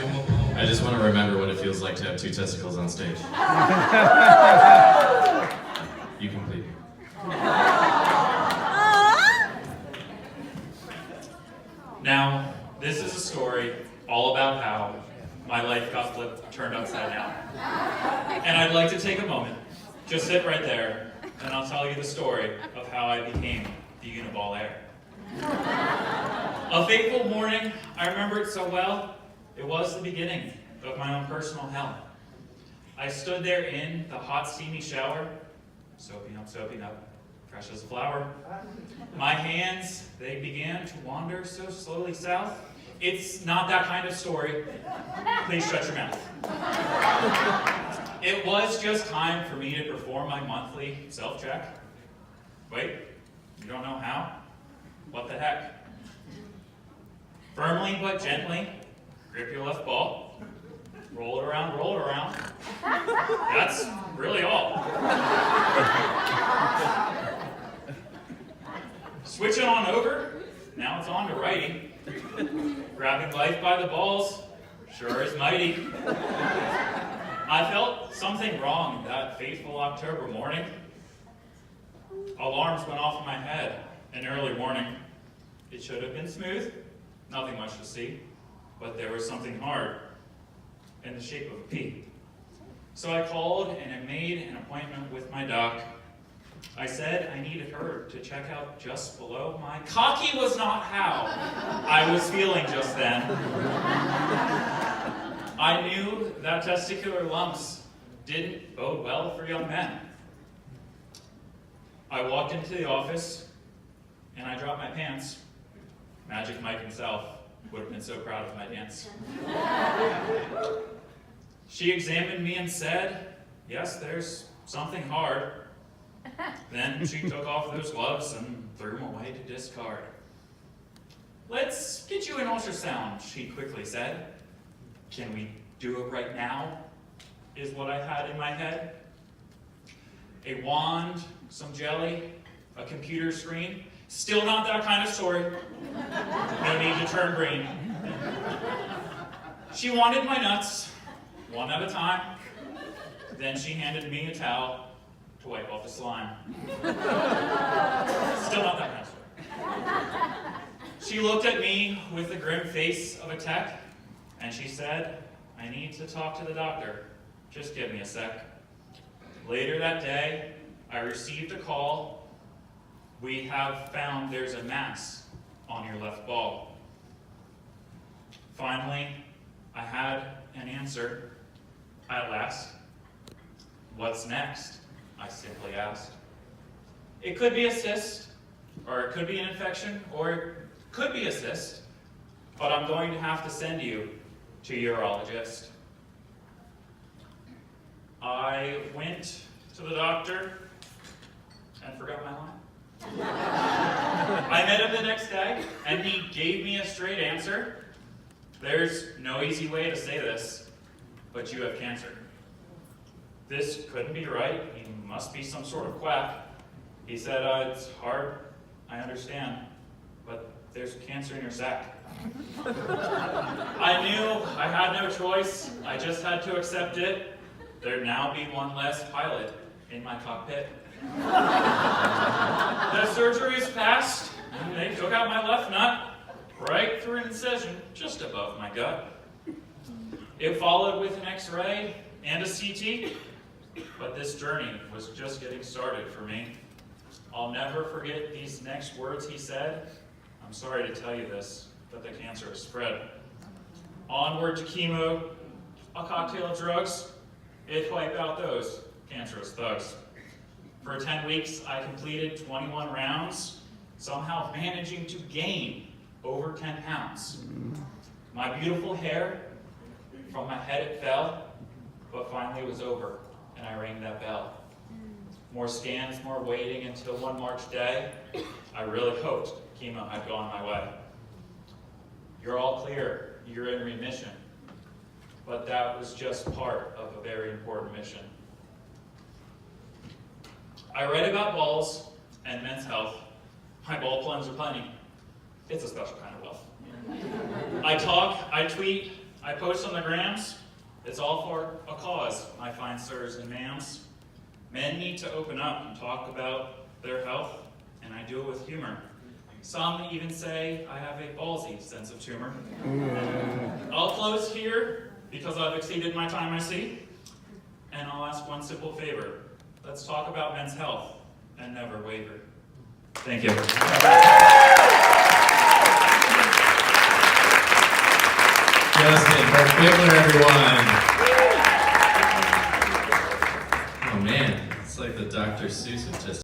I just want to remember what it feels like to have two testicles on stage. You complete. Now, this is a story all about how my life got turned upside down. And I'd like to take a moment, just sit right there, and I'll tell you the story of how I became the Uniball Air. A fateful morning, I remember it so well. It was the beginning of my own personal hell. I stood there in the hot, steamy shower, soaping up, fresh as a flower. My hands, they began to wander so slowly south. It's not that kind of story. Please shut your mouth. It was just time for me to perform my monthly self-check. Wait, you don't know how? What the heck? Firmly but gently, grip your left ball, roll it around. That's really all. Switch it on over, now it's on to righty. Grabbing life by the balls, sure is mighty. I felt something wrong that fateful October morning. Alarms went off in my head in early morning. It should have been smooth, nothing much to see, but there was something hard in the shape of a P. So I called and I made an appointment with my doc. I said I needed her to check out just below my cocky was not how I was feeling just then. I knew that testicular lumps didn't bode well for young men. I walked into the office and I dropped my pants. Magic Mike himself would have been so proud of my dance. She examined me and said, yes, there's something hard. Then she took off those gloves and threw them away to discard. Let's get you an ultrasound, she quickly said. Can we do it right now? Is what I had in my head. A wand, some jelly, a computer screen. Still not that kind of story. No need to turn green. She wanted my nuts, one at a time. Then she handed me a towel to wipe off the slime. Still not that kind of story. She looked at me with the grim face of a tech, and she said, I need to talk to the doctor. Just give me a sec. Later that day, I received a call. We have found there's a mass on your left ball. Finally, I had an answer at last. What's next? I simply asked. It could be a cyst, or it could be an infection, or it could be a cyst, but I'm going to have to send you to a urologist. I went to the doctor and forgot my line. I met him the next day, and he gave me a straight answer. There's no easy way to say this, but you have cancer. This couldn't be right. He must be some sort of quack. He said, it's hard, I understand, but there's cancer in your sack. I knew I had no choice. I just had to accept it. There'd now be one less pilot in my cockpit. The surgery is past, and they took out my left nut, right through an incision just above my gut. It followed with an X-ray and a CT, but this journey was just getting started for me. I'll never forget these next words he said. I'm sorry to tell you this, but the cancer has spread. Onward to chemo, a cocktail of drugs. It'd wipe out those cancerous thugs. For 10 weeks, I completed 21 rounds, somehow managing to gain over 10 pounds. My beautiful hair, from my head it fell, but finally it was over, and I rang that bell. More scans, more waiting until one March day. I really hoped chemo had gone my way. You're all clear, you're in remission, but that was just part of a very important mission. I write about balls and men's health. My ball plugs are plenty. It's a special kind of wealth. I talk, I tweet, I post on the grams. It's all for a cause, my fine sirs and ma'ams. Men need to open up and talk about their health, and I do it with humor. Some even say I have a ballsy sense of humor. I'll close here because I've exceeded my time, I see. And I'll ask one simple favor. Let's talk about men's health and never waver. Thank you. Justin, Bert Bickler, everyone. Oh man, it's like the Dr. Seuss of just